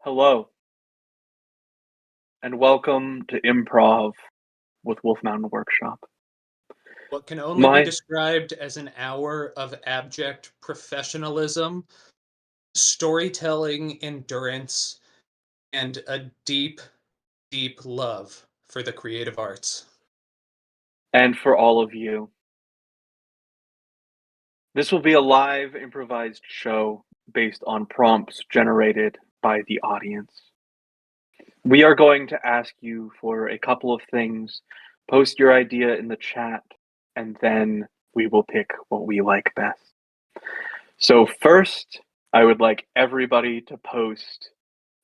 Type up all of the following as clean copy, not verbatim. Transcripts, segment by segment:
Hello, and welcome to Improv with Wolf Mountain Workshop. What can only be My described as an hour of abject professionalism, storytelling endurance, and a deep, deep love for the creative arts. and for all of you, this will be a live improvised show based on prompts generated by the audience. We are going to ask you for a couple of things. Post your idea in the chat, and then we will pick what we like best. So, first, I would like everybody to post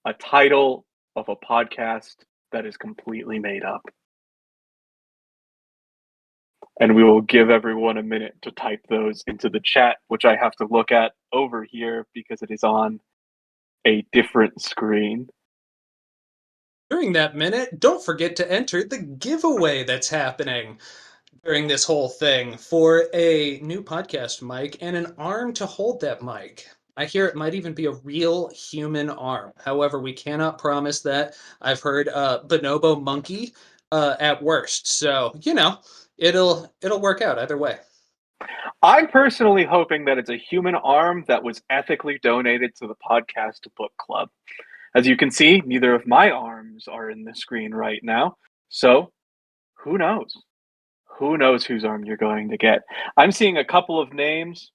a title of a podcast that is completely made up. And we will give everyone a minute to type those into the chat, which I have to look at over here because it is on a different screen. During that minute, don't forget to enter the giveaway that's happening during this whole thing for a new podcast mic and an arm to hold that mic. I hear it might even be a real human arm. However, we cannot promise that. I've heard bonobo monkey at worst. So, it'll work out either way. I'm personally hoping that it's a human arm that was ethically donated to the podcast book club. As you can see, neither of my arms are in the screen right now. So, who knows? Who knows whose arm you're going to get? I'm seeing a couple of names.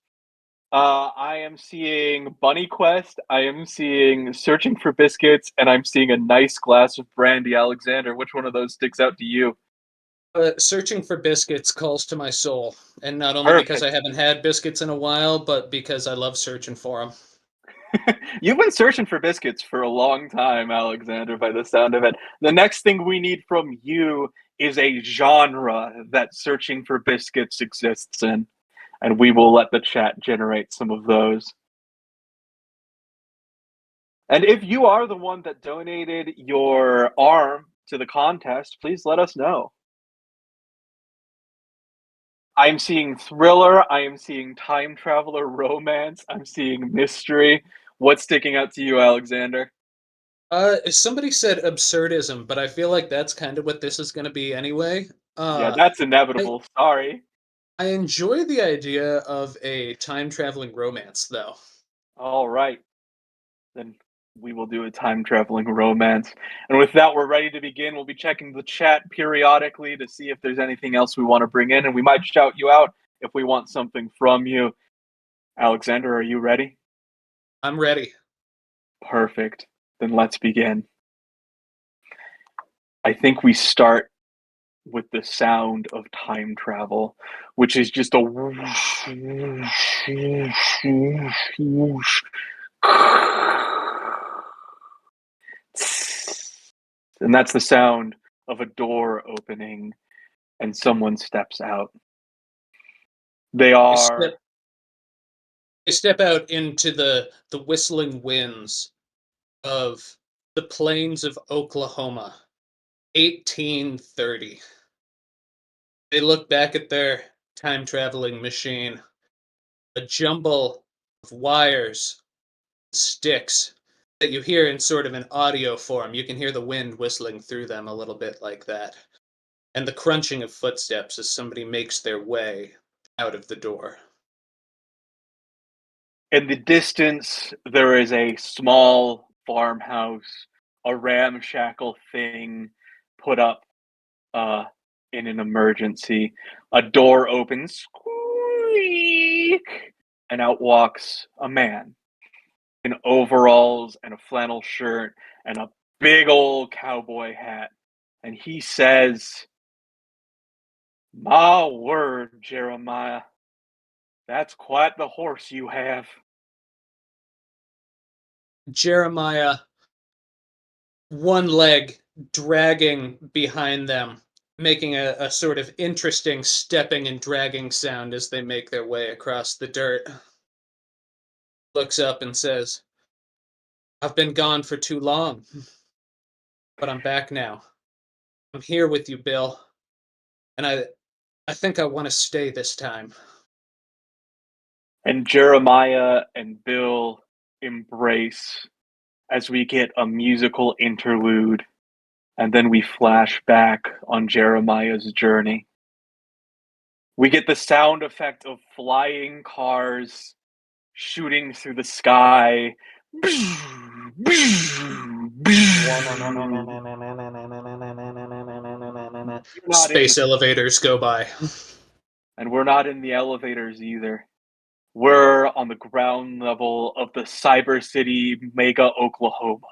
I am seeing Bunny Quest, I am seeing Searching for Biscuits, and I'm seeing a nice glass of brandy. Alexander, which one of those sticks out to you? Searching for biscuits calls to my soul, and not only because I Perfect. haven't had biscuits in a while, but because I love searching for them. You've been searching for biscuits for a long time, Alexander, by the sound of it. The next thing we need from you is a genre that Searching for Biscuits exists in, and we will let the chat generate some of those. And if you are the one that donated your arm to the contest, please let us know. I'm seeing thriller, I am seeing time traveler romance, I'm seeing mystery. What's sticking out to you, Alexander? Somebody said absurdism, but I feel like that's kind of what this is going to be anyway. Yeah, Uh, that's I inevitable. Sorry. I enjoy the idea of a time traveling romance, though. All right. Then we will do a time traveling romance. And with that, we're ready to begin. We'll be checking the chat periodically to see if there's anything else we want to bring in, and we might shout you out if we want something from you. Alexander, are you ready? I'm ready. Perfect. Then let's begin. I think we start with the sound of time travel, which is just a whoosh, whoosh, whoosh, whoosh, whoosh. And that's the sound of a door opening and someone steps out. They They are, step they step out into the whistling winds of the plains of Oklahoma, 1830. They look back at their time traveling machine, a jumble of wires, sticks that you hear in sort of an audio form. You can hear the wind whistling through them a little bit like that, and the crunching of footsteps as somebody makes their way out of the door. in the distance, there is a small farmhouse, a ramshackle thing put up uh, in an emergency. A door opens, squeak, and out walks a man in overalls and a flannel shirt and a big old cowboy hat. And he says, "My word, Jeremiah, that's quite the horse you have." Jeremiah, one leg dragging behind them, making a sort of interesting stepping and dragging sound as they make their way across the dirt, looks up and says, I've been gone for too long, but I'm back now. I'm here with you, Bill, and I think I want to stay this time. And Jeremiah and Bill embrace, as we get a musical interlude, and then we flash back on Jeremiah's journey. We get the sound effect of flying cars shooting through the sky. Space elevators go by. And we're not in the elevators either. We're on the ground level of the Cyber City Mega Oklahoma,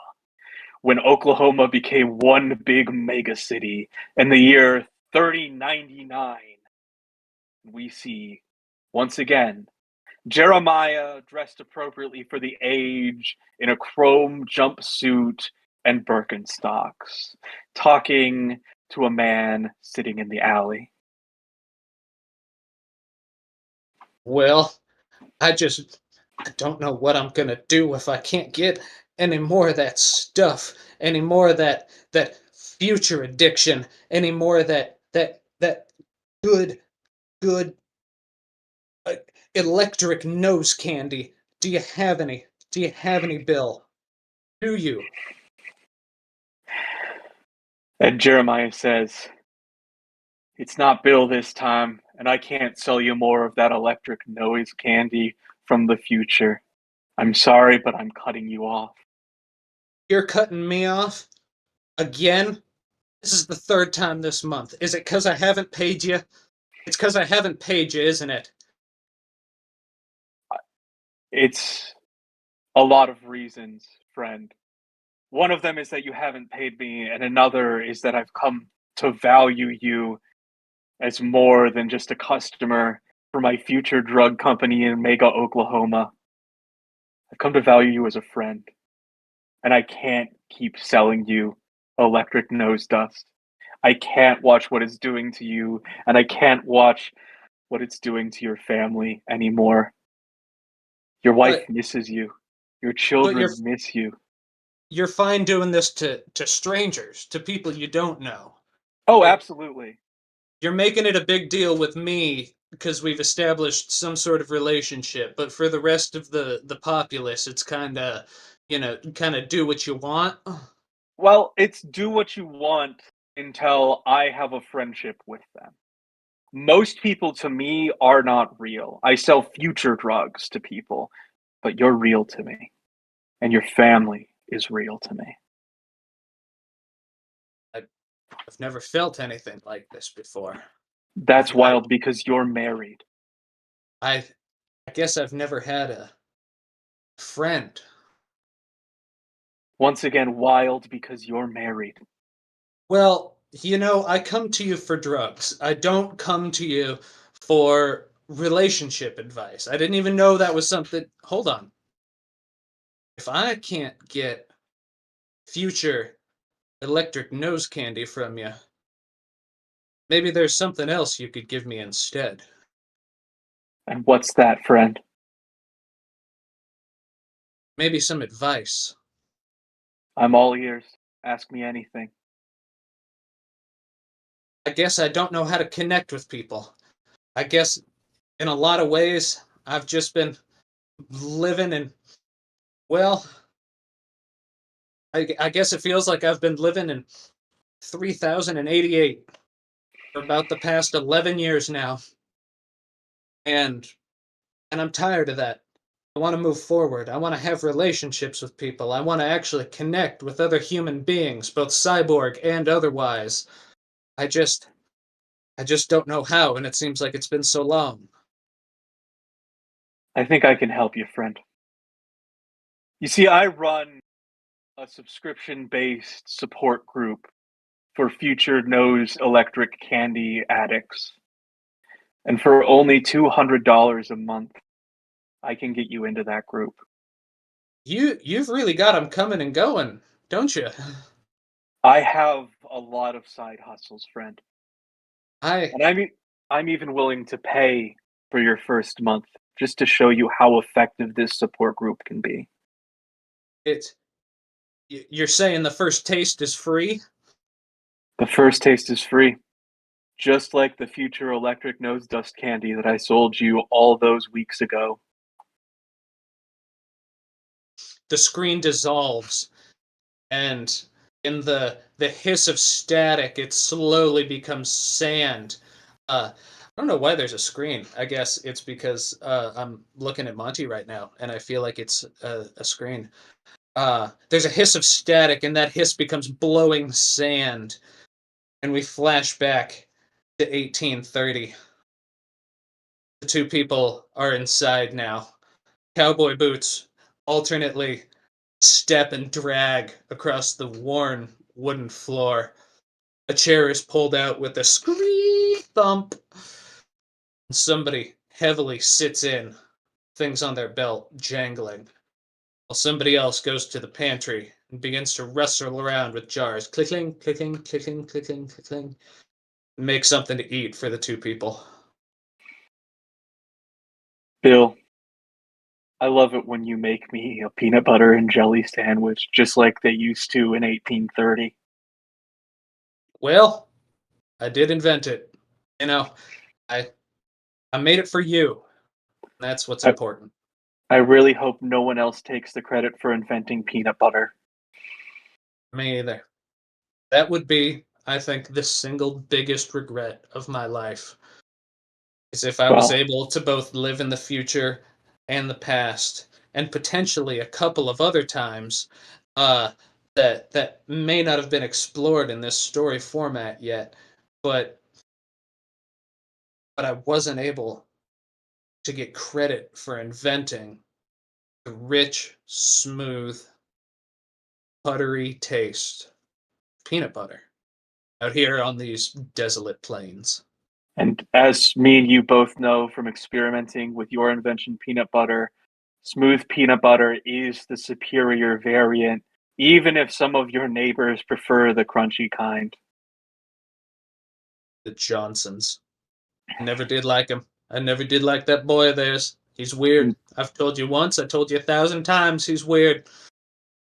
when Oklahoma became one big mega city in the year 3099. We see, once again, Jeremiah dressed appropriately for the age in a chrome jumpsuit and Birkenstocks, talking to a man sitting in the alley. Well, I don't know what I'm gonna do if I can't get any more of that stuff, any more of that future addiction, any more of that good good electric nose candy. Do you have any? Do you have any, Bill? Do you? And Jeremiah says, "It's not Bill this time, and I can't sell you more of that electric nose candy from the future. I'm sorry, but I'm cutting you off." You're cutting me off again? This is the third time this month. Is it because I haven't paid you? It's because I haven't paid you, isn't it? It's a lot of reasons, friend. One of them is that you haven't paid me, and another is that I've come to value you as more than just a customer for my future drug company in Mega Oklahoma. I've come to value you as a friend, and I can't keep selling you electric nose dust. I can't watch what it's doing to you, and I can't watch what it's doing to your family anymore. Your wife But misses you. Your but children miss you. you're fine doing this to strangers, to people you don't know. Oh, But absolutely. you're making it a big deal with me because we've established some sort of relationship, but for the rest of the populace, it's kind of, kind of do what you want. Well, it's do what you want until I have a friendship with them. Most people to me are not real. I sell future drugs to people, but you're real to me, and your family is real to me. I've never felt anything like this before. That's I wild because you're married. I I guess I've never had a friend. Once again, wild because you're married. Well, I come to you for drugs. I don't come to you for relationship advice. I didn't even know that was something. Hold on. If I can't get future electric nose candy from you, maybe there's something else you could give me instead. And what's that, friend? Maybe some advice. I'm all ears. Ask me anything. I guess I don't know how to connect with people. I guess in a lot of ways, I've just been living in, well, I guess it feels like I've been living in 3088 for about the past 11 years now. And I'm tired of that. I want to move forward. I want to have relationships with people. I want to actually connect with other human beings, both cyborg and otherwise. I just I just don't know how, and it seems like it's been so long. I think I can help you, friend. You see, I run a subscription based support group for future nose electric candy addicts. And for only $200 a month, I can get you into that group. You've really got them coming and going, don't you? I have a lot of side hustles, friend. I And I'm even willing to pay for your first month just to show you how effective this support group can be. it's you're saying the first taste is free? The first taste is free, just like the future electric nose dust candy that I sold you all those weeks ago. The screen dissolves and in the hiss of static, it slowly becomes sand. I don't know why there's a screen. I guess it's because I'm looking at Monty right now, and I feel like it's a screen. There's a hiss of static, and that hiss becomes blowing sand, and we flash back to 1830. The two people are inside now. Cowboy boots alternately step and drag across the worn wooden floor. A chair is pulled out with a screech thump. Somebody heavily sits in, things on their belt jangling, while somebody else goes to the pantry and begins to wrestle around with jars, clicking, clicking, clicking, clicking, clicking, and make something to eat for the two people. Bill, I love it when you make me a peanut butter and jelly sandwich, just like they used to in 1830. Well, I did invent it. You know, I I made it for you. That's what's I, important. I really hope no one else takes the credit for inventing peanut butter. Me either. That would be, I think, the single biggest regret of my life is if I was Well, able to both live in the future and the past, and potentially a couple of other times uh, that may not have been explored in this story format yet, but I wasn't able to get credit for inventing the rich, smooth, buttery taste of peanut butter out here on these desolate plains. and as me and you both know from experimenting with your invention, peanut butter, smooth peanut butter is the superior variant, even if some of your neighbors prefer the crunchy kind. The Johnsons. Never did like him. I never did like that boy of theirs. He's weird. I've told you once, I told you 1,000 times he's weird.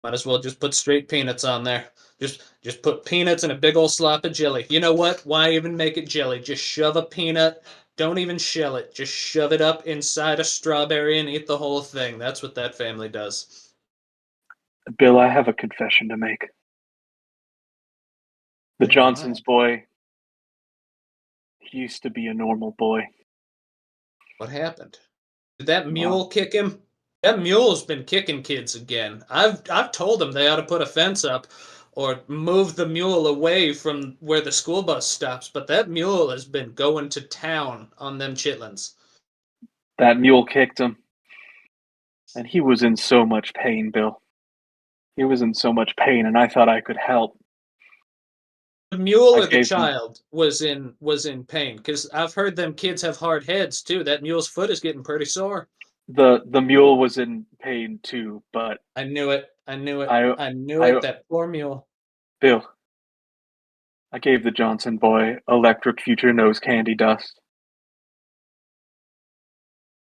Might as well just put straight peanuts on there. Just put peanuts and a big old slop of jelly. You know what? Why even make it jelly? Just shove a peanut. Don't even shell it. Just shove it up inside a strawberry and eat the whole thing. That's what that family does. Bill, I have a confession to make. The Jeremiah, Johnson's boy, he used to be a normal boy. what happened? Did that Well, mule kick him? That mule's been kicking kids again. I've told them they ought to put a fence up or move the mule away from where the school bus stops, but that mule has been going to town on them chitlins. that mule kicked him, and he was in so much pain, Bill. He was in so much pain, and I thought I could help. The mule I or the gave him child was in pain because I've heard them kids have hard heads too. That mule's foot is getting pretty sore. the mule was in pain too, but I knew it. I knew it. I I knew it. I That poor mule. Bill, I gave the Johnson boy electric future nose candy dust.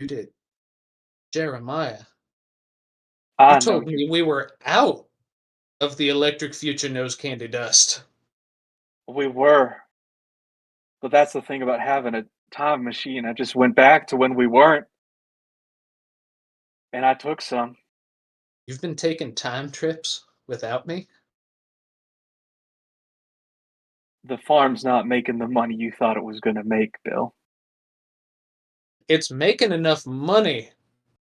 You did, Jeremiah. You I know told me we were out of the electric future nose candy dust. we were, but that's the thing about having a time machine. I just went back to when we weren't, and I took some. You've been taking time trips without me? The farm's not making the money you thought it was going to make, Bill. It's making enough money.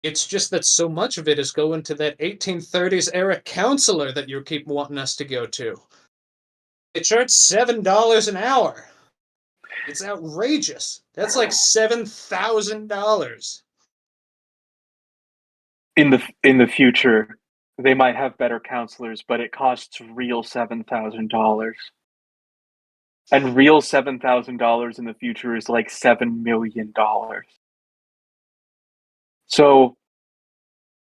It's just that so much of it is going to that 1830s era counselor that you keep wanting us to go to. It charged $7 an hour. It's outrageous. That's like $7,000. In the future, they might have better counselors, but it costs real $7,000. And real $7,000 in the future is like $7 million. So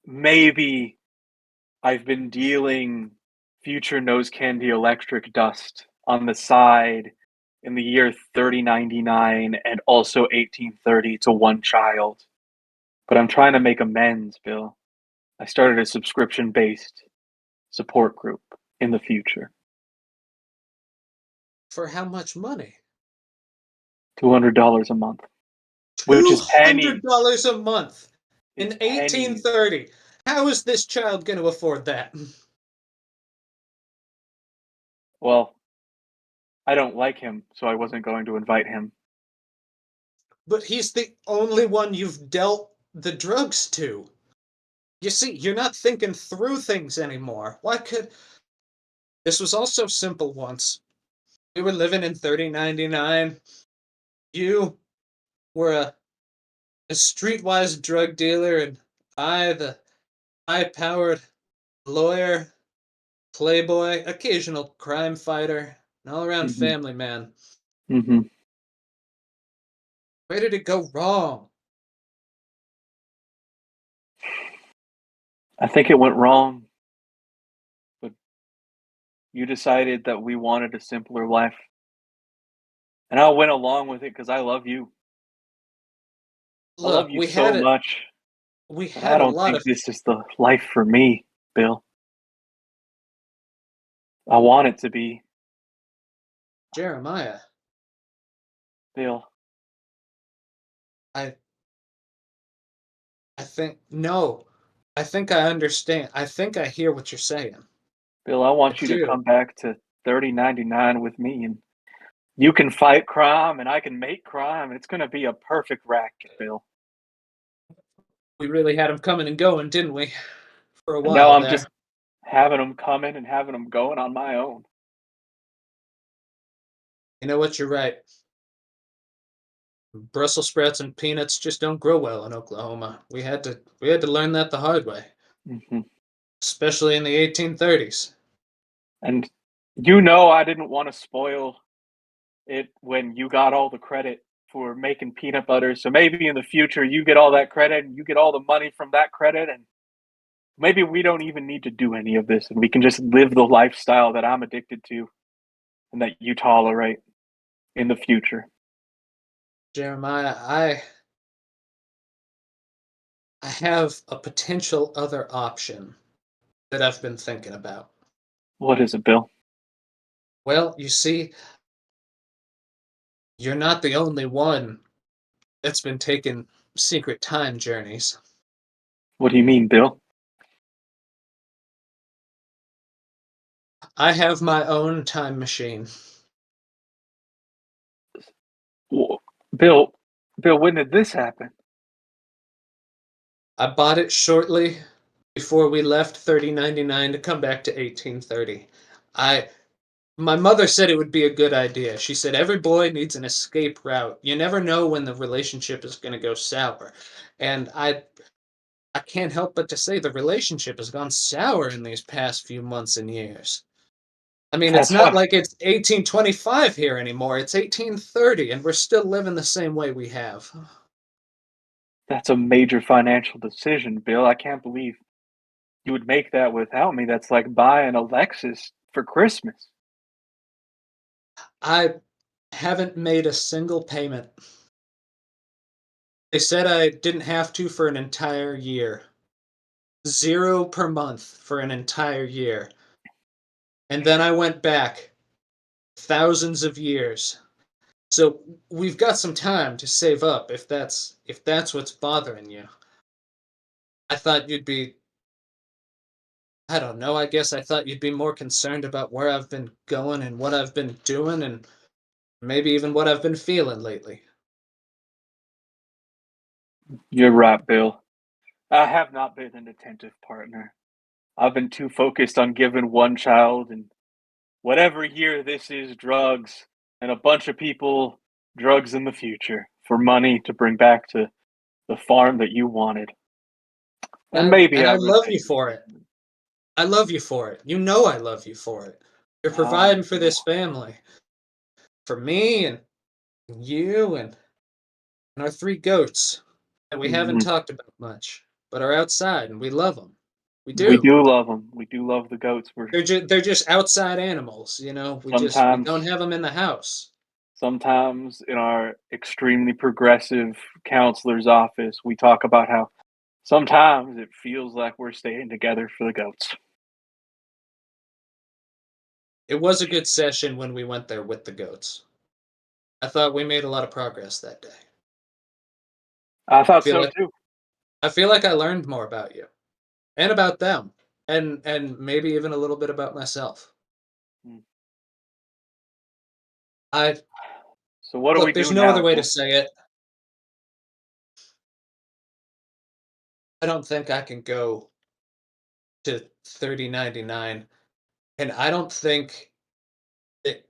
maybe I've been dealing future nose candy electric dust on the side in the year 3099 and also 1830 to one child. But I'm trying to make amends, Bill. I started a subscription based support group in the future. For how much money? $200 a month, which is pennies. $200 a month It's in pennies. 1830. How is this child going to afford that? Well, I don't like him, so I wasn't going to invite him. But he's the only one you've dealt the drugs to. You see, you're not thinking through things anymore. Why could this was all so simple once. We were living in 3099. You were a streetwise drug dealer, and I, the high powered lawyer, playboy, occasional crime fighter, an all around Hmm. family man. Hmm. Where did it go wrong? I think it went wrong, but you decided that we wanted a simpler life, and I went along with it because I love you. I love Look, you so much, we but I had a don't lot think of this is the life for me, Bill. I want it to be, Jeremiah. Bill. I I think no. I think I understand. I think I hear what you're saying. Bill, I I want you to do. come back to 3099 with me, and you can fight crime, and I can make crime. It's gonna be a perfect racket, Bill. We really had him coming and going, didn't we? For a And now while I'm there. just having them coming and having them going on my own. You know what? You're right. Brussels sprouts and peanuts just don't grow well in Oklahoma. We had to learn that the hard way, Hmm. especially in the 1830s. And you know I didn't want to spoil it when you got all the credit for making peanut butter. So maybe in the future you get all that credit and you get all the money from that credit, and maybe we don't even need to do any of this and we can just live the lifestyle that I'm addicted to and that you tolerate in the future. Jeremiah, I have a potential other option that I've been thinking about. What is it, Bill? Well, you see, you're not the only one that's been taking secret time journeys. What do you mean, Bill? I have my own time machine. Wh- Bill, Bill, when did this happen? I bought it shortly before we left 3099 to come back to 1830. I My mother said it would be a good idea. She said every boy needs an escape route. You never know when the relationship is going to go sour. And I can't help but to say the relationship has gone sour in these past few months and years. I mean, it's That's not a, like it's 1825 here anymore. It's 1830 and we're still living the same way we have. that's a major financial decision, Bill. I can't believe you would make that without me. That's like buying a Lexus for Christmas. I haven't made a single payment. They said I didn't have to for an entire year. Zero per month for an entire year. And then I went back thousands of years. So we've got some time to save up if that's what's bothering you. I thought you'd be I don't know, I guess I thought you'd be more concerned about where I've been going and what I've been doing and maybe even what I've been feeling lately. You're right, Bill. I have not been an attentive partner. I've been too focused on giving one child and whatever year this is drugs and a bunch of people drugs in the future for money to bring back to the farm that you wanted. And maybe And I I love resent you your for it. judgment. I love you for it. You know I love you for it. You're Ah, providing for this family, for me and you and our three goats that we haven't mhm. talked about much, but are outside and we love them. We We do. do love them. We do love the goats. We're They're just outside animals, we sometimes don't have them in the house. sometimes in our extremely progressive counselor's office, we talk about how sometimes it feels like we're staying together for the goats. It was a good session when we went there with the goats. I thought we made a lot of progress that day. I I thought feel so like too. I feel like I learned more about you and about them and maybe even a little bit about myself. Mm. I So what do we Look, do there's no other now, way to Jeff? say it. I don't think I can go to 3099, and I don't think that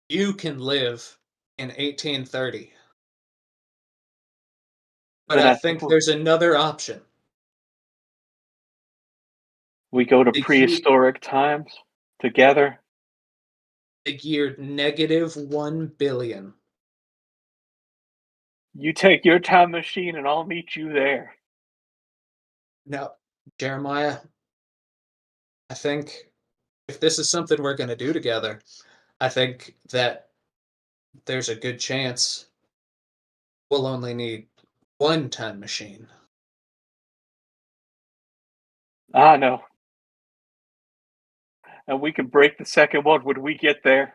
you can live in 1830. But Then I I think think there's another option. we go to The year, prehistoric times together. the year negative 1 billion. You take your time machine and I'll meet you there. Now, Jeremiah, I think if this is something we're going to do together, I think that there's a good chance we'll only need one time machine. Ah, no. And we can break the second one when we get there.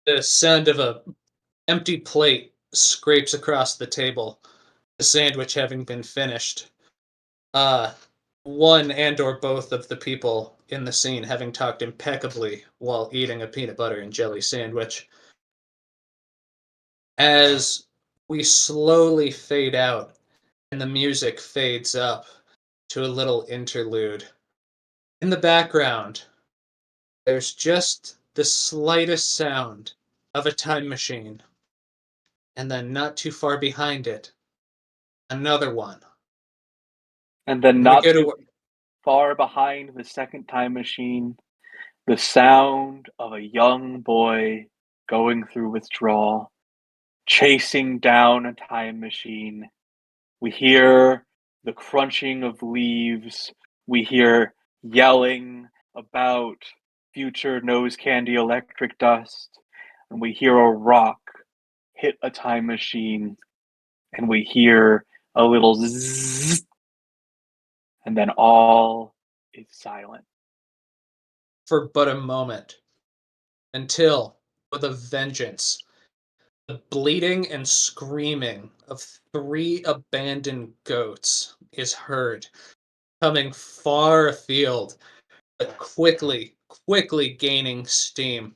The sound of a empty plate scrapes across the table, the sandwich having been finished. Uh, One and or both of the people in the scene having talked impeccably while eating a peanut butter and jelly sandwich. As we slowly fade out and the music fades up to a little interlude, in the background, there's just the slightest sound of a time machine. And then not too far behind it, another one. And then And we not go too to far behind the second time machine, the sound of a young boy going through withdrawal, chasing down a time machine. We hear the crunching of leaves. We hear yelling about future nose candy electric dust. And we hear a rock hit a time machine. And we hear a little zzz. And then all is silent. for but a moment until, with a vengeance, the bleating and screaming of three abandoned goats is heard coming far afield, but quickly gaining steam.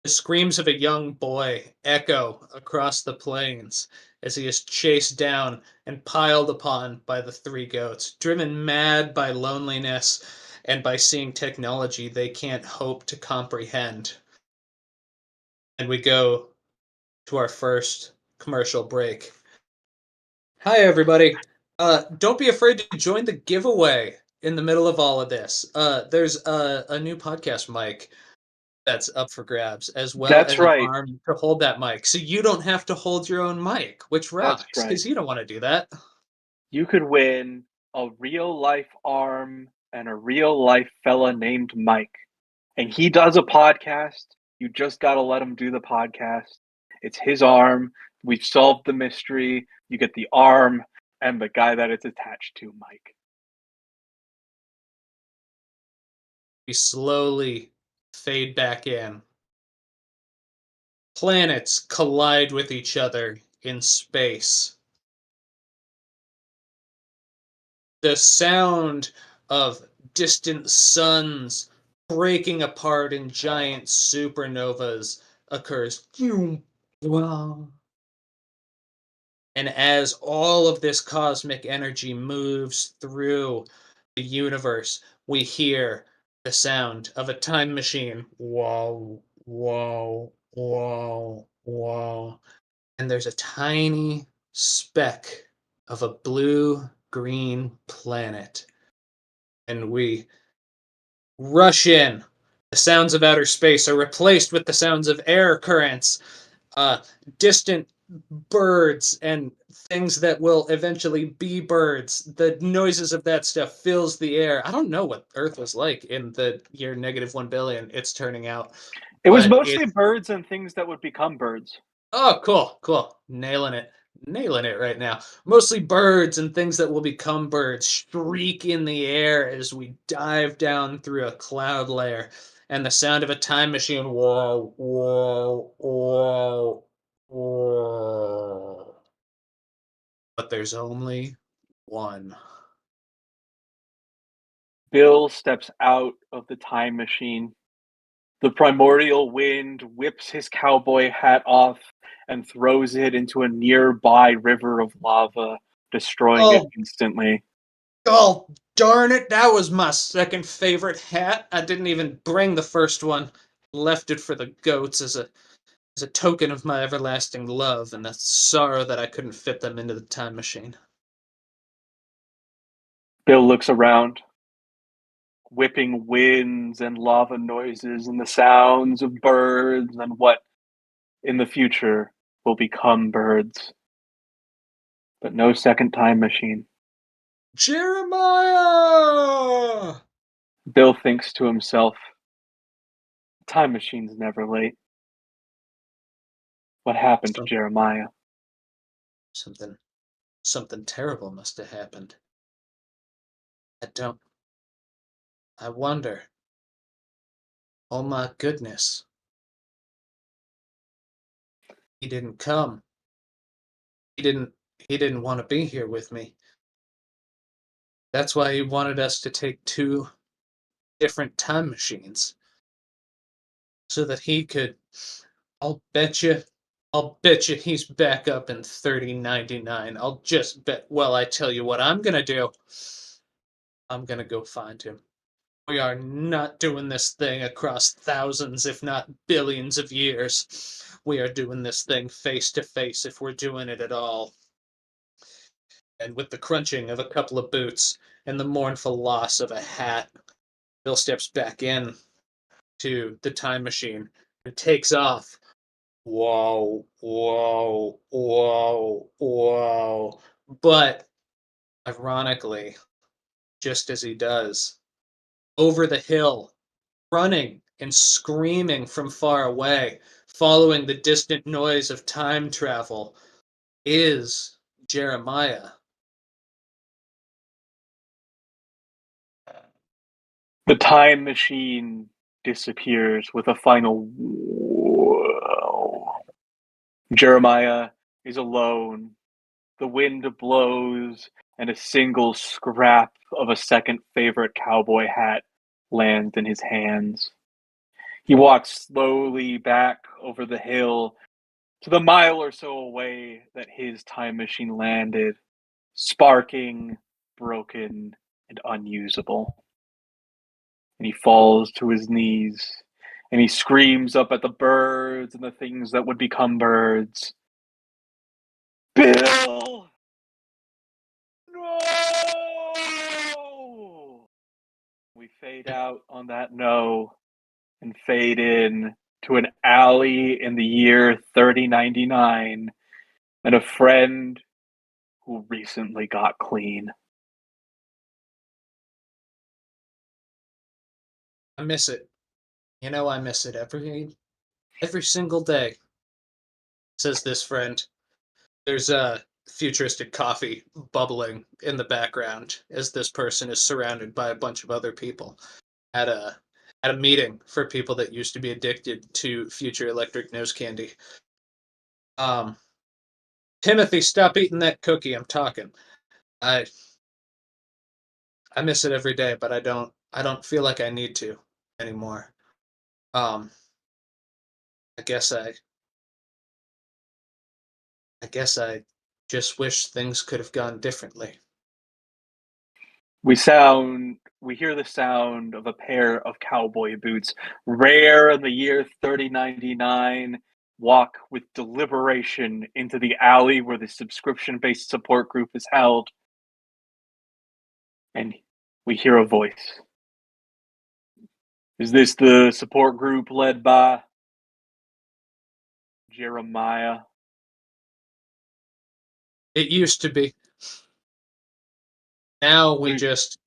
The screams of a young boy echo across the plains as he is chased down and piled upon by the three goats, driven mad by loneliness and by seeing technology they can't hope to comprehend. And we go to our first commercial break. Hi, everybody. Don't be afraid to join the giveaway in the middle of all of this. There's a new podcast mic that's up for grabs, as well That's as an right. arm to hold that mic. So you don't have to hold your own mic, which That's rocks, right. because you don't want to do that. You could win a real life arm and a real life fella named Mike. And he does a podcast. You just got to let him do the podcast. It's his arm. We've solved the mystery. You get the arm and the guy that it's attached to, Mike. We slowly fade back in. Planets collide with each other in space. The sound of distant suns breaking apart in giant supernovas occurs. And as all of this cosmic energy moves through the universe, we hear the sound of a time machine. Whoa, whoa, whoa, whoa. And there's a tiny speck of a blue green planet. And we rush in. The sounds of outer space are replaced with the sounds of air currents, uh, distant birds, and things that will eventually be birds. The noises of that stuff fills the air. I don't know what Earth was like in the year negative 1 billion, it's turning out, It was but mostly it's birds and things that would become birds. oh, cool. Nailing it right now. Mostly birds and things that will become birds shriek in the air as we dive down through a cloud layer. And the sound of a time machine. Whoa, whoa, whoa, whoa. But there's only one. Bill steps out of the time machine The primordial wind whips his cowboy hat off and throws it into a nearby river of lava, destroying it Oh, instantly. oh, darn it! That was my second favorite hat. I didn't even bring the first one. Left it for the goats as a token of my everlasting love and the sorrow that I couldn't fit them into the time machine. Bill looks around, whipping winds and lava noises and the sounds of birds and what in the future will become birds. But no second time machine. Jeremiah! Bill thinks to himself, time machine's never late. What happened to Some, Jeremiah? something, something terrible must have happened. I don't. I wonder. Oh my goodness. He didn't come. He didn't. He didn't want to be here with me. That's why he wanted us to take two different time machines so that he could. I'll bet you. I'll bet you he's back up in 3099. I'll just bet. Well, I tell you what I'm gonna do. I'm gonna go find him. We are not doing this thing across thousands, if not billions of years. We are doing this thing face to face if we're doing it at all. And with the crunching of a couple of boots and the mournful loss of a hat, Bill steps back in to the time machine and takes off. Whoa, whoa, whoa, whoa. But ironically, just as he does, over the hill, running and screaming from far away, following the distant noise of time travel, is Jeremiah. The time machine disappears with a final whoa. Jeremiah is alone. The wind blows, and a single scrap of a second favorite cowboy hat lands in his hands. He walks slowly back over the hill to the mile or so away that his time machine landed, sparking, broken, and unusable. And he falls to his knees and he screams up at the birds and the things that would become birds. Bill! No! We fade out on that no and fade in to an alley in the year 3099 and a friend who recently got clean. I miss it. You know I miss it every single day, says this friend. There's a futuristic coffee bubbling in the background as this person is surrounded by a bunch of other people at a meeting for people that used to be addicted to future electric nose candy. Um, Timothy, stop eating that cookie. I'm talking. I I miss it every day, but I don't feel like I need to anymore. Um, I guess I just wish things could have gone differently. We hear the sound of a pair of cowboy boots, rare in the year 3099, walk with deliberation into the alley where the subscription-based support group is held. And we hear a voice. Is this the support group led by Jeremiah? It used to be. Now we just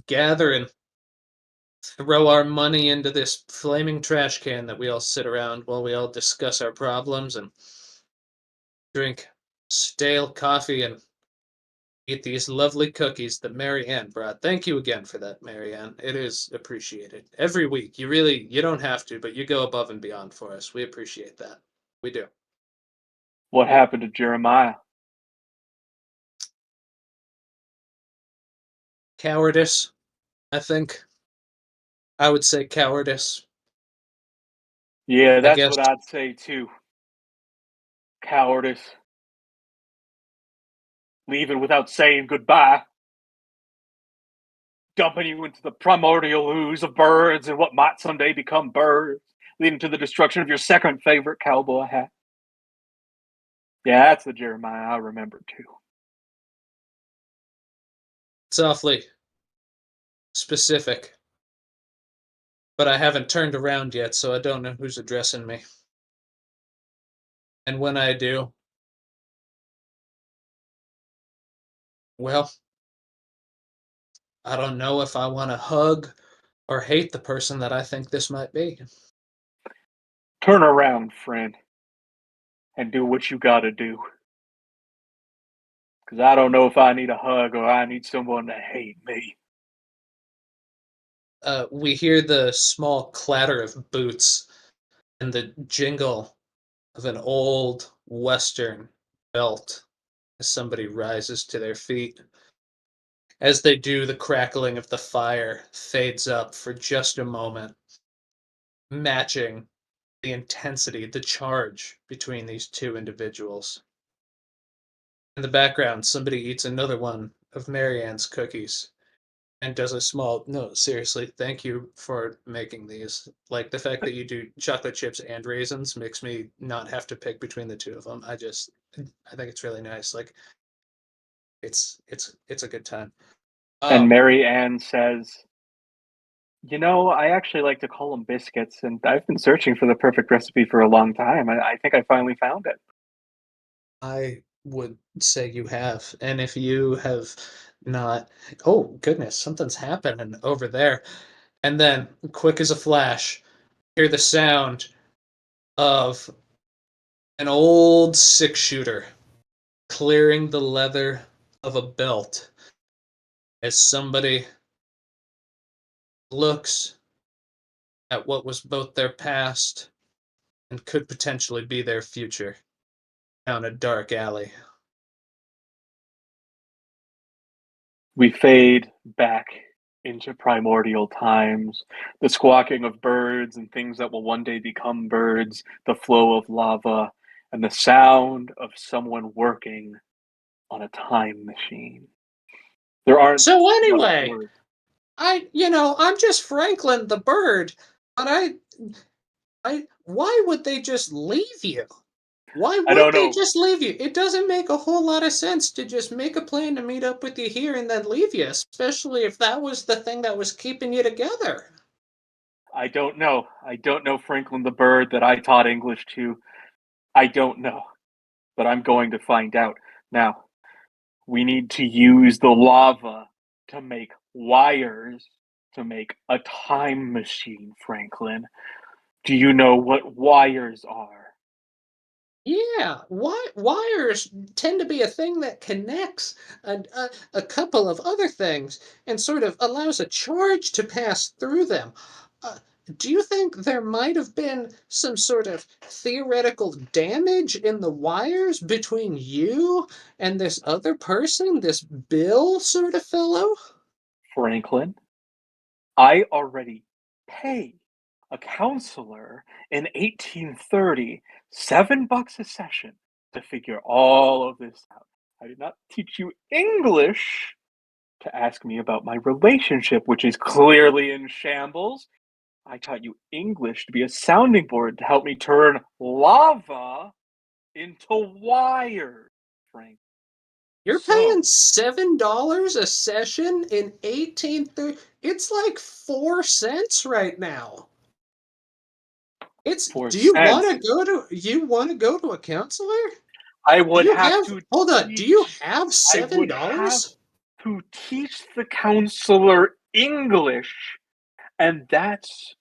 gather and throw our money into this flaming trash can that we all sit around while we all discuss our problems and drink stale coffee and eat these lovely cookies that Marianne brought. Thank you again for that, Marianne. It is appreciated. Every week. You don't have to, but you go above and beyond for us. We appreciate that. We do. What happened to Jeremiah? Cowardice, I think. I would say cowardice. Yeah, I that's guess what I'd say too. Cowardice. Leaving without saying goodbye. Dumping you into the primordial ooze of birds and what might someday become birds, leading to the destruction of your second favorite cowboy hat. Yeah, that's the Jeremiah I remember too. it's awfully specific, but I haven't turned around yet, so I don't know who's addressing me. And when I do, well, I don't know if I want to hug or hate the person that I think this might be. Turn around, friend, and do what you gotta do. Because I don't know if I need a hug or I need someone to hate me. We hear the small clatter of boots and the jingle of an old Western belt as somebody rises to their feet. As they do, the crackling of the fire fades up for just a moment, matching the intensity, the charge between these two individuals. In the background, somebody eats another one of Marianne's cookies and does a small, no, seriously, thank you for making these. Like the fact that you do chocolate chips and raisins makes me not have to pick between the two of them. I think it's really nice. Like it's a good time. And Um, Mary Ann says, I actually like to call them biscuits, and I've been searching for the perfect recipe for a long time. I think I finally found it. I would say you have. And if you have not, oh goodness, something's happening over there. And then, quick as a flash, hear the sound of an old six shooter clearing the leather of a belt as somebody looks at what was both their past and could potentially be their future down a dark alley. We fade back into primordial times, the squawking of birds and things that will one day become birds, the flow of lava, and the sound of someone working on a time machine. There aren't So enough anyway, words. I'm just Franklin the bird, but why would they just leave you? Why I would don't they know. just leave you? It doesn't make a whole lot of sense to just make a plan to meet up with you here and then leave you, especially if that was the thing that was keeping you together. I don't know. I don't know Franklin the bird that I taught English to. I don't know, but I'm going to find out. Now, we need to use the lava to make wires to make a time machine, Franklin. Do you know what wires are? Yeah, wires tend to be a thing that connects a couple of other things and sort of allows a charge to pass through them. Uh, do you think there might have been some sort of theoretical damage in the wires between you and this other person, this Bill sort of fellow? Franklin, I already pay a counselor in 1830 $7 a session to figure all of this out. I did not teach you English to ask me about my relationship, which is clearly in shambles. I taught you English to be a sounding board to help me turn lava into wire, Frank. You're paying So, $7 a session in 1830. It's like 4 cents right now. It's for do you want cents, to go to a counselor? I Do would you have have to hold on, do you teach, have I seven would have dollars? to teach the counselor English, and that's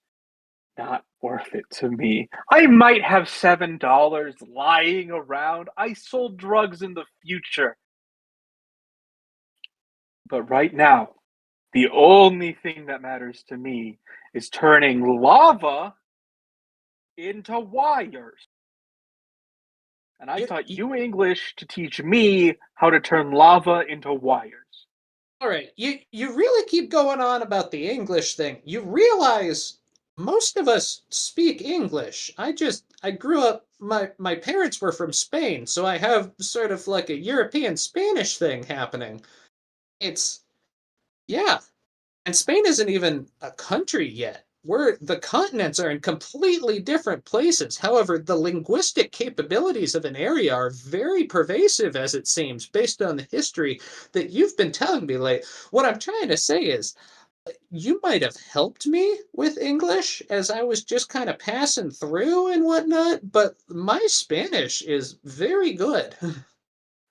not worth it to me. I might have $7 lying around. I sold drugs in the future. But right now, the only thing that matters to me is turning lava into wires. And I taught You you English to teach me how to turn lava into wires. all right, you really keep going on about the English thing. You realize Most of us speak English. I grew up, my parents were from Spain, so I have sort of like a European Spanish thing happening. It's yeah. And Spain isn't even a country yet. The continents are in completely different places. However, the linguistic capabilities of an area are very pervasive, as it seems, based on the history that you've been telling me late. What I'm trying to say is, you might have helped me with English as I was just kind of passing through and whatnot, but my Spanish is very good.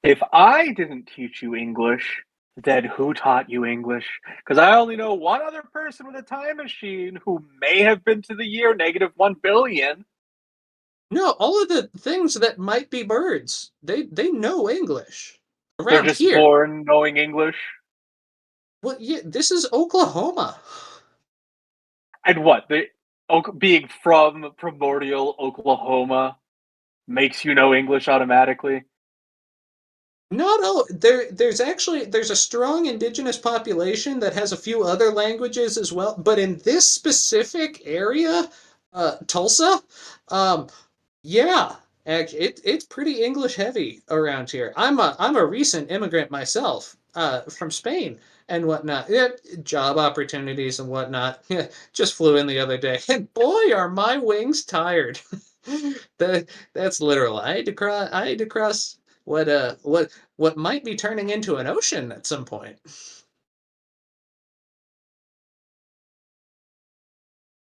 If I didn't teach you English, then who taught you English? Because I only know one other person with a time machine who may have been to the year negative 1 billion. No, all of the things that might be birds, they know English They're around just here. born knowing English. Well, yeah, this is Oklahoma. And what? Being from primordial Oklahoma makes you know English automatically? Not all there's a strong indigenous population that has a few other languages as well, but in this specific area, Tulsa, um, yeah, it's pretty English heavy around here. I'm a recent immigrant myself, from Spain and whatnot. Yeah, job opportunities and whatnot. Yeah, just flew in the other day, and boy, are my wings tired. That's literal. I had to cross what might be turning into an ocean at some point.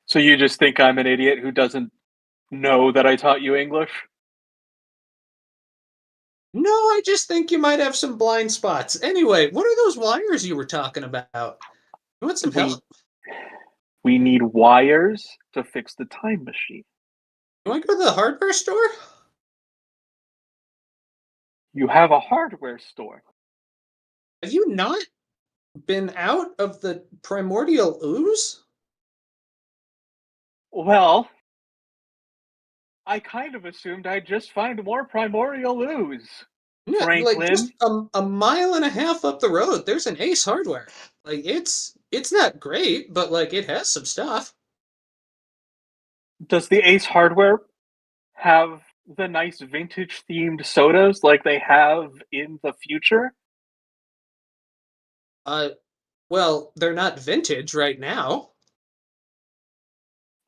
So you just think I'm an idiot who doesn't know that I taught you English? No, I just think you might have some blind spots. Anyway, what are those wires you were talking about? You want some We help? we need wires to fix the time machine. You want to go to the hardware store? You have a hardware store. Have you not been out of the primordial ooze? Well, I kind of assumed I'd just find more primordial ooze. Yeah, like just Franklin, a mile and a half up the road, there's an Ace Hardware. Like it's not great, but like it has some stuff. does the Ace Hardware have the nice vintage themed sodas like they have in the future? Uh, well, they're not vintage right now.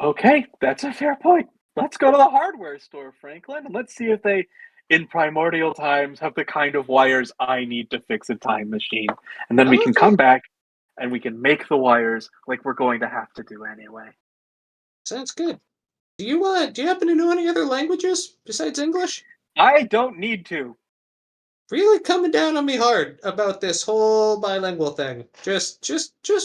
Okay, that's a fair point. Let's go to the hardware store, Franklin, and let's see if they, in primordial times, have the kind of wires I need to fix a time machine. And then we can Okay, come back and we can make the wires like we're going to have to do anyway. sounds good. Do you happen to know any other languages besides English? I don't need to. Really coming down on me hard about this whole bilingual thing. Just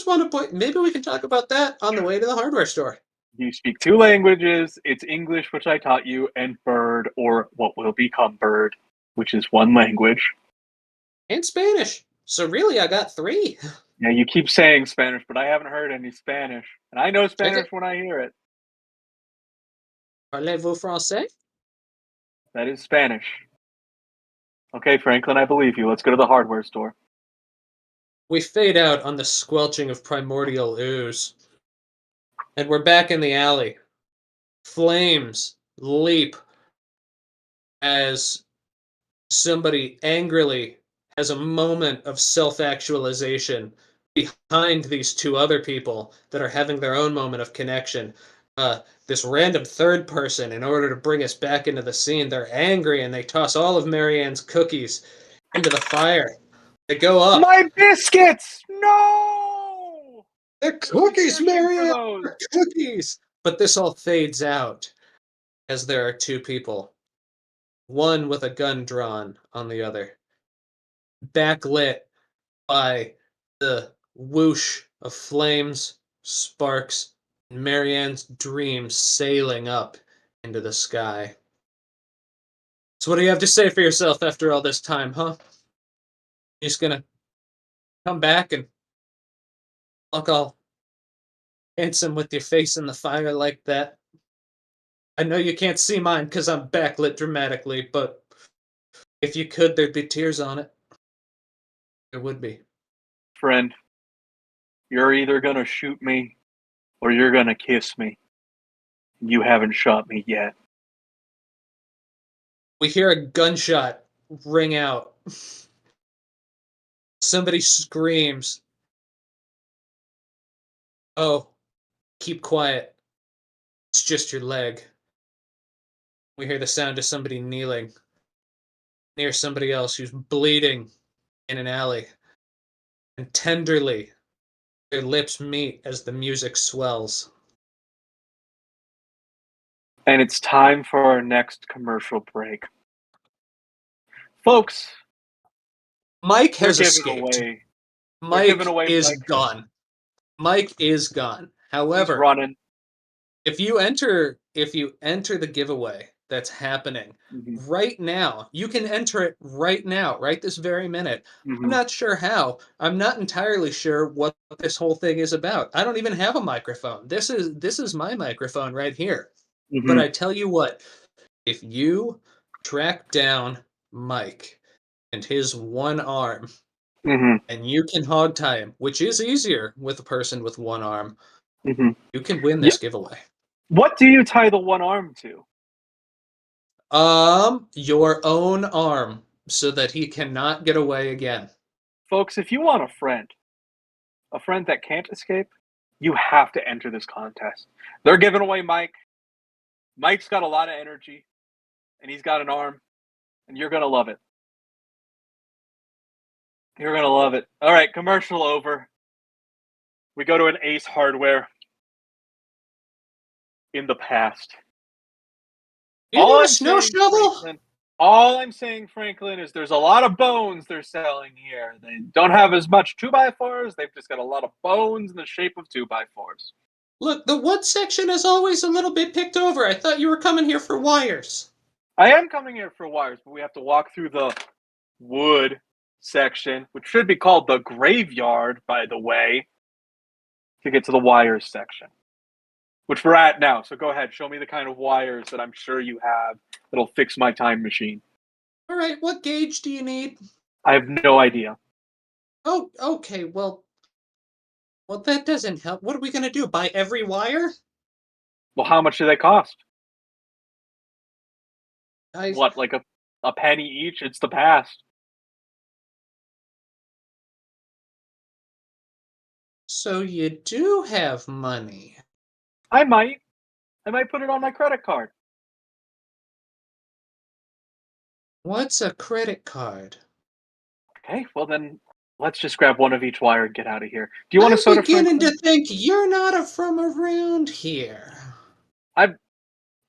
want to point. Maybe we can talk about that on the way to the hardware store. You speak two languages. It's English, which I taught you, and Bird, or what will become Bird, which is one language. And Spanish. So really, I got three. Yeah, you keep saying Spanish, but I haven't heard any Spanish. And I know Check Spanish it. when I hear it. Parlez-vous français? That is Spanish. Okay, Franklin, I believe you. Let's go to the hardware store. We fade out on the squelching of primordial ooze, and we're back in the alley. Flames leap as somebody angrily has a moment of self actualization behind these two other people that are having their own moment of connection. This random third person, in order to bring us back into the scene, they're angry and they toss all of Marianne's cookies into the fire. They go up. My biscuits! No! They're I was cookies, searching for Marianne! those. They're cookies! But this all fades out as there are two people, one with a gun drawn on the other, backlit by the whoosh of flames, sparks, and Marianne's dreams sailing up into the sky. So, what do you have to say for yourself after all this time, huh? You just gonna come back and look all handsome with your face in the fire like that? I know you can't see mine because I'm backlit dramatically, but if you could, there'd be tears on it. There would be. Friend, you're either gonna shoot me or you're gonna kiss me. You haven't shot me yet. We hear a gunshot ring out. Somebody screams. Oh, keep quiet. It's just your leg. We hear the sound of somebody kneeling near somebody else who's bleeding in an alley. And tenderly, their lips meet as the music swells. And it's time for our next commercial break. Folks, Mike we're has giving escaped. away. We're giving Mike away is Mike. gone. Mike is gone. He's However, running. if you enter the giveaway that's happening Mm-hmm. right now, you can enter it right now, right this very minute. Mm-hmm. I'm not sure how. I'm not entirely sure what this whole thing is about. I don't even have a microphone. This is my microphone right here. Mm-hmm. But I tell you what, if you track down Mike and his one arm, Mm-hmm. and you can hog tie him, which is easier with a person with one arm, Mm-hmm. you can win Yeah. this giveaway. What do you tie the one arm to? Your own arm, so that he cannot get away again. Folks, if you want a friend that can't escape, you have to enter this contest. They're giving away Mike. Mike's got a lot of energy, and he's got an arm, and you're going to love it. You're going to love it. All right, commercial over. We go to an Ace Hardware in the past. You need a snow shovel? All I'm saying, Franklin, is there's a lot of bones they're selling here. They don't have as much 2x4s. They've just got a lot of bones in the shape of 2x4s. Look, the wood section is always a little bit picked over. I thought you were coming here for wires. I am coming here for wires, but we have to walk through the wood section, which should be called the graveyard, by the way, to get to the wires section, which we're at now. So go ahead, show me the kind of wires that I'm sure you have that'll fix my time machine. All right, what gauge do you need? I have no idea. Oh, okay, well, that doesn't help. What are we going to do, buy every wire? Well, how much do they cost? I... What, like a penny each? It's the past. So you do have money. I might put it on my credit card. What's a credit card? Okay, well then let's just grab one of each wire and get out of here. Do you want a soda, I'm beginning Franklin? to think you're not from around here.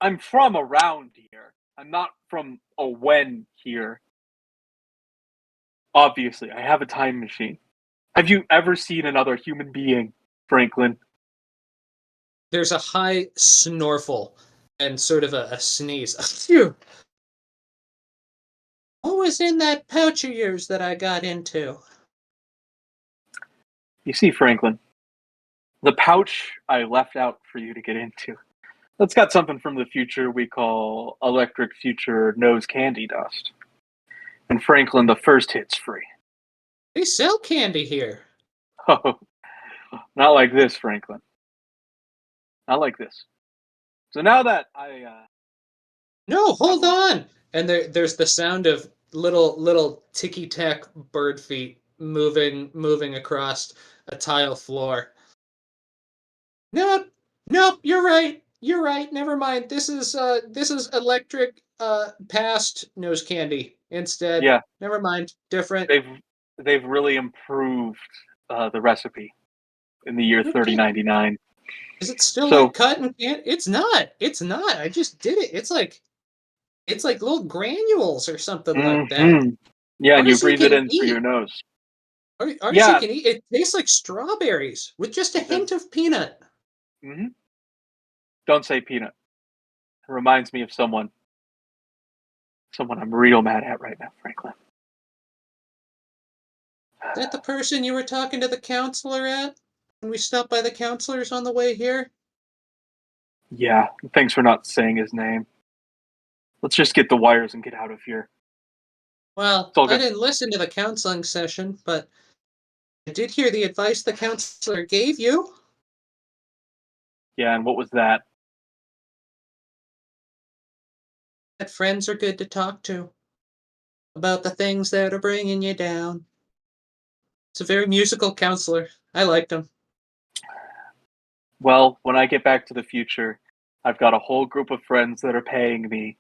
I'm from around here. I'm not from a when here. Obviously, I have a time machine. Have you ever seen another human being, Franklin? There's a high snorkel and sort of a sneeze. Phew. What was in that pouch of yours that I got into? You see, Franklin, the pouch I left out for you to get into. That's got something from the future we call electric future nose candy dust. And Franklin, the first hit's free. They sell candy here. Oh, not like this, Franklin. Not like this. So now that No, hold on. And there's the sound of little ticky tack bird feet moving across a tile floor. Nope, you're right. You're right. Never mind. This is electric past nose candy instead. Yeah, Never mind. Different. they've really improved the recipe in the year Okay. 3099. Is it still So, like cotton candy? It's not. It's not. I just did it. It's like little granules or something like that. yeah, and you Artists you breathe it can in through eat. your nose. Artists you Yeah. can eat. It tastes like strawberries with just a hint of peanut. Mm-hmm. Don't say peanut. It reminds me of someone I'm real mad at right now, Franklin. Is that the person you were talking to the counselor at when we stopped by the counselors on the way here? Yeah, thanks for not saying his name. Let's just get the wires and get out of here. Well, It's all I good. didn't listen to the counseling session, but I did hear the advice the counselor gave you. Yeah, and what was that? That friends are good to talk to about the things that are bringing you down. It's a very musical counselor. I liked him. Well, when I get back to the future, I've got a whole group of friends that are paying me,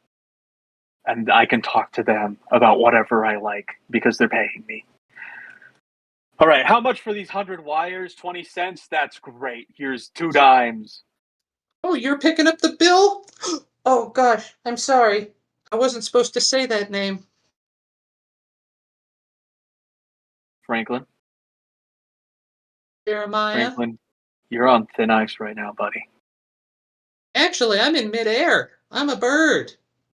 and I can talk to them about whatever I like because they're paying me. All right, how much for these 100 wires? 20 cents? That's great. Here's 2 dimes. Oh, you're picking up the bill? Oh gosh, I'm sorry. I wasn't supposed to say that name. Franklin, Jeremiah? Franklin, you're on thin ice right now, buddy. Actually, I'm in midair. I'm a bird.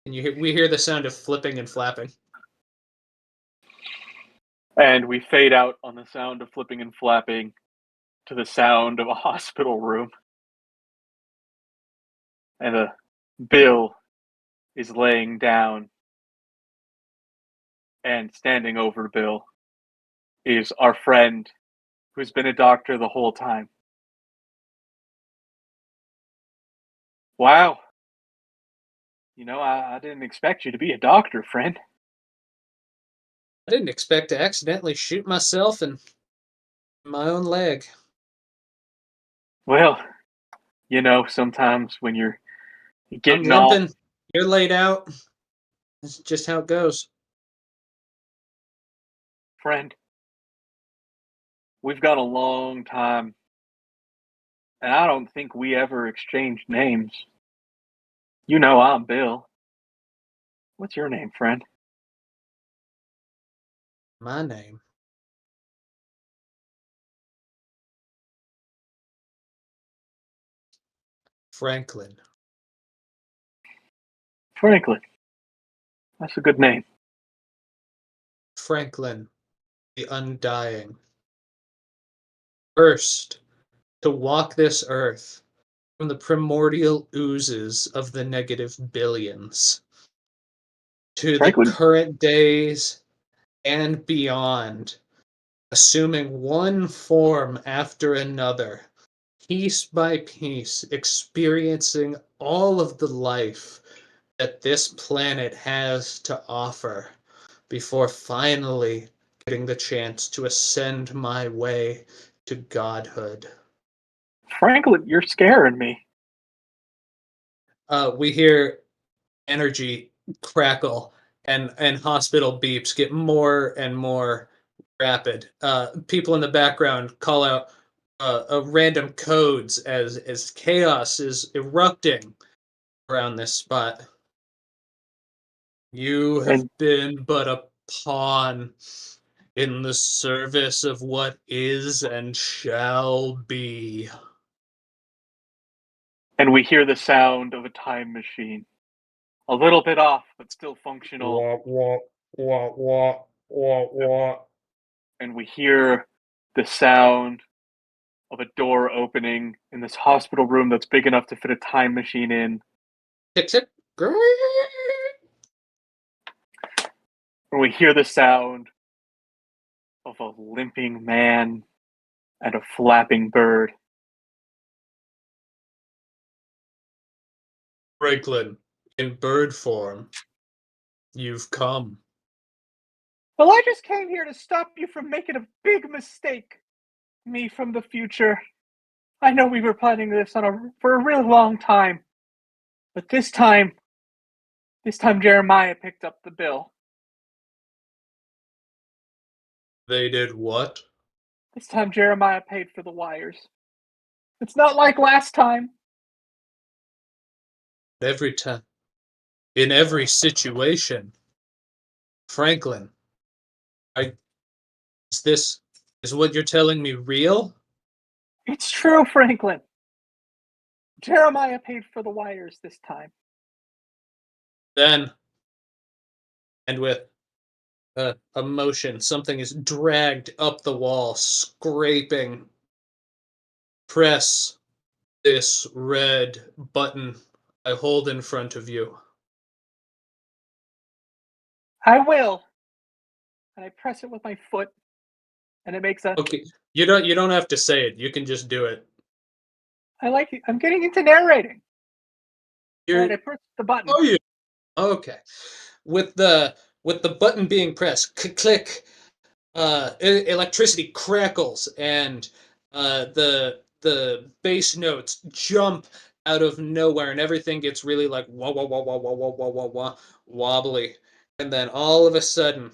And we hear the sound of flipping and flapping. And we fade out on the sound of flipping and flapping to the sound of a hospital room. And a Bill is laying down. And standing over Bill is our friend who's been a doctor the whole time. Wow. You know, I didn't expect you to be a doctor, friend. I didn't expect to accidentally shoot myself in my own leg. Well, you know, sometimes when you're I'm getting all limping. You're laid out. That's just how it goes. friend, we've got a long time, and I don't think we ever exchanged names. You know I'm Bill. What's your name, friend? My name. Franklin. Franklin. That's a good name. Franklin, the Undying. First to walk this earth from the primordial oozes of the negative billions to the Franklin, current days and beyond, assuming one form after another, piece by piece, experiencing all of the life that this planet has to offer before finally getting the chance to ascend my way to godhood. Franklin, you're scaring me. We hear energy crackle and hospital beeps get more and more rapid. People in the background call out random codes as chaos is erupting around this spot. You have And been but a pawn in the service of what is and shall be. and we hear the sound of a time machine. A little bit off, but still functional. Wah, wah, wah, wah, wah, wah. And we hear the sound of a door opening in this hospital room that's big enough to fit a time machine in. Tick, tick. And we hear the sound of a limping man and a flapping bird. Franklin, in bird form, you've come. Well, I just came here to stop you from making a big mistake. Me from the future. I know we were planning this for a really long time. But this time Jeremiah picked up the bill. They did what? This time Jeremiah paid for the wires. It's not like last time. Every time. In every situation. Franklin, I is what you're telling me real? It's true, Franklin. Jeremiah paid for the wires this time. Then, and with a motion, something is dragged up the wall, scraping. Press this red button I hold in front of you. I will. And I press it with my foot, and it makes a. Okay, you don't have to say it. You can just do it. I like it. I'm getting into narrating. You're, And I press the button. oh, yeah. Okay. With the button being pressed, click, electricity crackles, and the bass notes jump out of nowhere, and everything gets really like wah wah wah wah wah wah wah wah wah wobbly, and then all of a sudden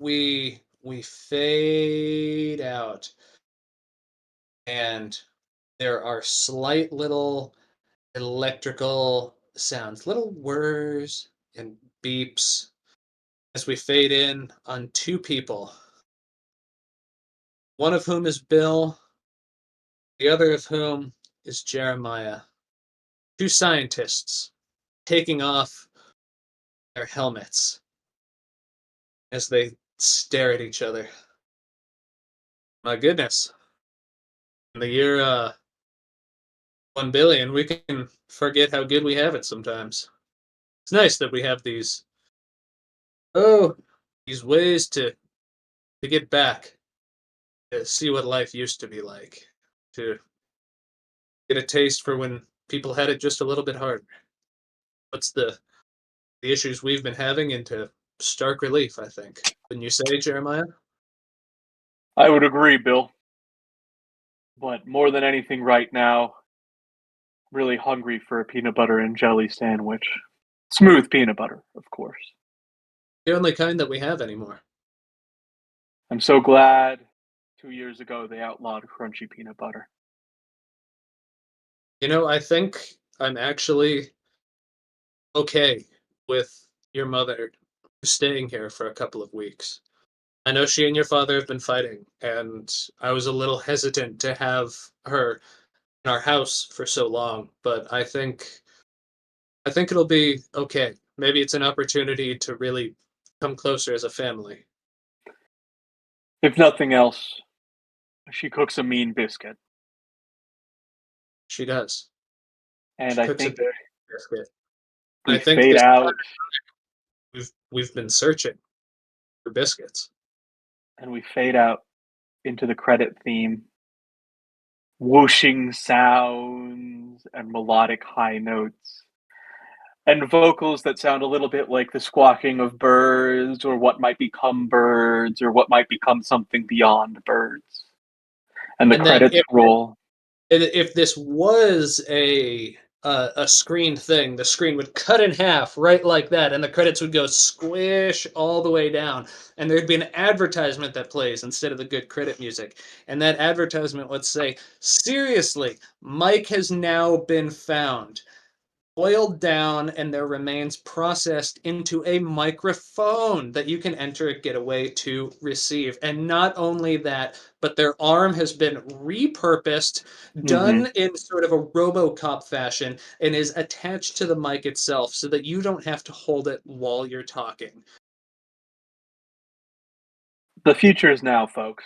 we fade out, and there are slight little electrical sounds, little whirs and beeps as we fade in on two people, one of whom is Bill, the other of whom is Jeremiah. Two scientists taking off their helmets as they stare at each other. My goodness, in the year 1 billion, we can forget how good we have it sometimes. It's nice that we have oh, these ways to get back, to see what life used to be like, to get a taste for when people had it just a little bit harder. What's the issues we've been having into stark relief, I think. Wouldn't you say, Jeremiah? I would agree, Bill. But more than anything right now, really hungry for a peanut butter and jelly sandwich. Smooth peanut butter, of course. The only kind that we have anymore. I'm so glad 2 years ago they outlawed crunchy peanut butter. I think I'm actually okay with your mother staying here for a couple of weeks. I know she and your father have been fighting, and I was a little hesitant to have her in our house for so long, but I think it'll be okay. Maybe it's an opportunity to really come closer as a family. If nothing else, she cooks a mean biscuit. She does. And She I cooks a think very good biscuit. we I think fade this out we've been searching for biscuits. and we fade out into the credit theme. Whooshing sounds and melodic high notes. And vocals that sound a little bit like the squawking of birds, or what might become birds, or what might become something beyond birds. And the And then credits roll. if this was a screen thing, the screen would cut in half right like that, and the credits would go squish all the way down, and there'd be an advertisement that plays instead of the good credit music, and that advertisement would say, "Seriously, Mike has now been found." Boiled down and their remains processed into a microphone that you can enter a getaway to receive. And not only that, but their arm has been repurposed, Mm-hmm. done in sort of a RoboCop fashion, and is attached to the mic itself so that you don't have to hold it while you're talking. The future is now, folks.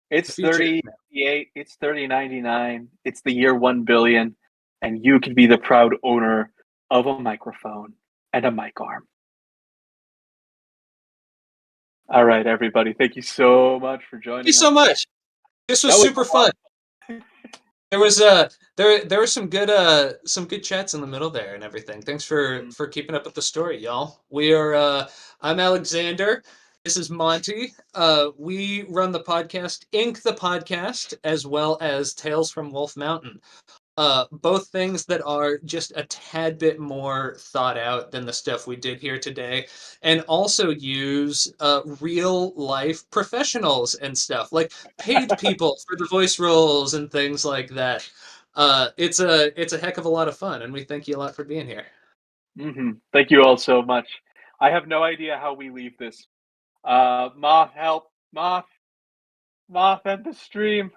The It's future. 3088, it's 3099, it's the year 1 billion, and you can be the proud owner of a microphone and a mic arm. All right, everybody. Thank you so much for Thank you joining so us. much. This was That was super a lot. fun. There was there were some good chats in the middle there and everything. Thanks for keeping up with the story, y'all. We are I'm Alexander. This is Monty. We run the podcast Ink the Podcast as well as Tales from Wolf Mountain. Both things that are just a tad bit more thought out than the stuff we did here today, and also use real life professionals and stuff like paid people for the voice roles and things like that. It's a heck of a lot of fun, and we thank you a lot for being here. Thank you all so much. I have no idea how we leave this. Moth, help. Moth, end the stream.